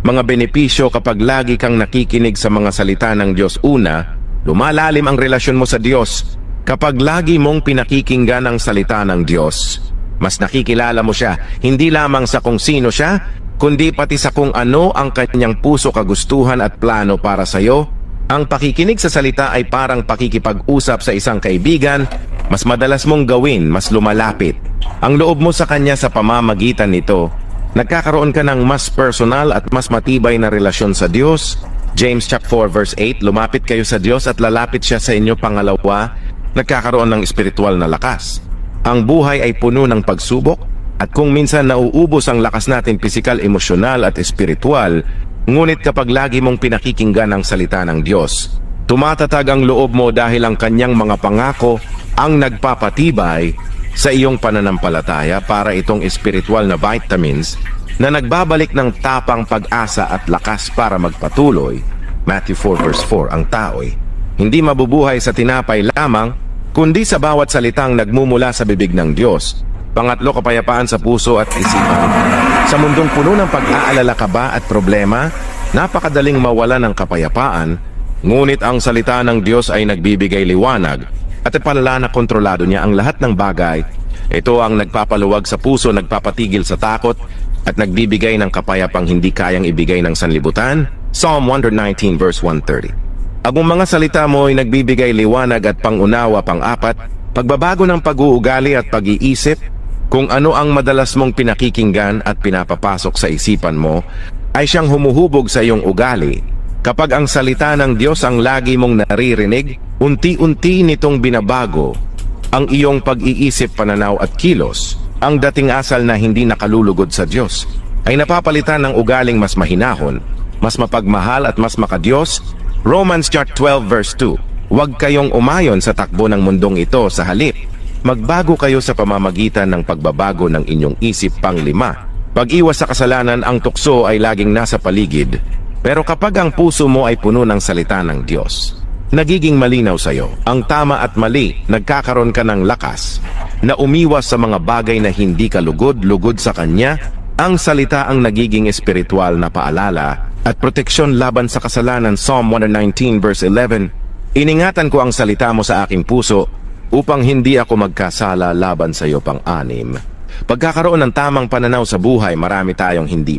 Mga benepisyo kapag lagi kang nakikinig sa mga salita ng Diyos. Una, lumalalim ang relasyon mo sa Diyos. Kapag lagi mong pinakikinggan ang salita ng Diyos, mas nakikilala mo siya, hindi lamang sa kung sino siya, kundi pati sa kung ano ang kanyang puso, kagustuhan at plano para sa iyo. Ang pakikinig sa salita ay parang pakikipag-usap sa isang kaibigan. Mas madalas mong gawin, mas lumalapit ang loob mo sa kanya sa pamamagitan nito. Nagkakaroon ka ng mas personal at mas matibay na relasyon sa Diyos. James chapter 4 verse 8, lumapit kayo sa Diyos at lalapit siya sa inyo. Pangalawa, nagkakaroon ng espiritual na lakas. Ang buhay ay puno ng pagsubok, at kung minsan nauubos ang lakas natin pisikal, emosyonal at espiritual, ngunit kapag lagi mong pinakikinggan ang salita ng Diyos, tumatatag ang loob mo dahil ang kanyang mga pangako ang nagpapatibay sa iyong pananampalataya. Para itong espiritual na vitamins na nagbabalik ng tapang, pag-asa at lakas para magpatuloy. Matthew 4 verse 4, ang tao'y hindi mabubuhay sa tinapay lamang, kundi sa bawat salitang nagmumula sa bibig ng Diyos. Pangatlo, kapayapaan sa puso at isipan. Sa mundong puno ng pag-aalala, kaba at problema, napakadaling mawala ng kapayapaan, ngunit ang salita ng Diyos ay nagbibigay liwanag at ipalala na kontrolado niya ang lahat ng bagay. Ito ang nagpapaluwag sa puso, nagpapatigil sa takot, at nagbibigay ng kapayapang hindi kayang ibigay ng sanlibutan. Psalm 119 verse 130. Ang mga salita mo ay nagbibigay liwanag at pangunawa. Pang-apat, pagbabago ng pag-uugali at pag-iisip. Kung ano ang madalas mong pinakikinggan at pinapapasok sa isipan mo, ay siyang humuhubog sa iyong ugali. Kapag ang salita ng Diyos ang lagi mong naririnig, unti-unti nitong binabago ang iyong pag-iisip, pananaw at kilos. Ang dating asal na hindi nakalulugod sa Diyos ay napapalitan ng ugaling mas mahinahon, mas mapagmahal at mas makadiyos. Romans chapter 12 verse 2, huwag kayong umayon sa takbo ng mundong ito, sa halip magbago kayo sa pamamagitan ng pagbabago ng inyong isip. Pang-lima, pag-iwas sa kasalanan. Ang tukso ay laging nasa paligid, pero kapag ang puso mo ay puno ng salita ng Diyos, nagiging malinaw sa iyo ang tama at mali. Nagkakaroon ka ng lakas na umiwas sa mga bagay na hindi ka lugod sa Kanya. Ang salita ang nagiging espiritual na paalala at proteksyon laban sa kasalanan. Psalm 119 verse 11, iningatan ko ang salita mo sa aking puso upang hindi ako magkasala laban sa iyo. Pang-anim, pagkakaroon ng tamang pananaw sa buhay. Marami tayong hindi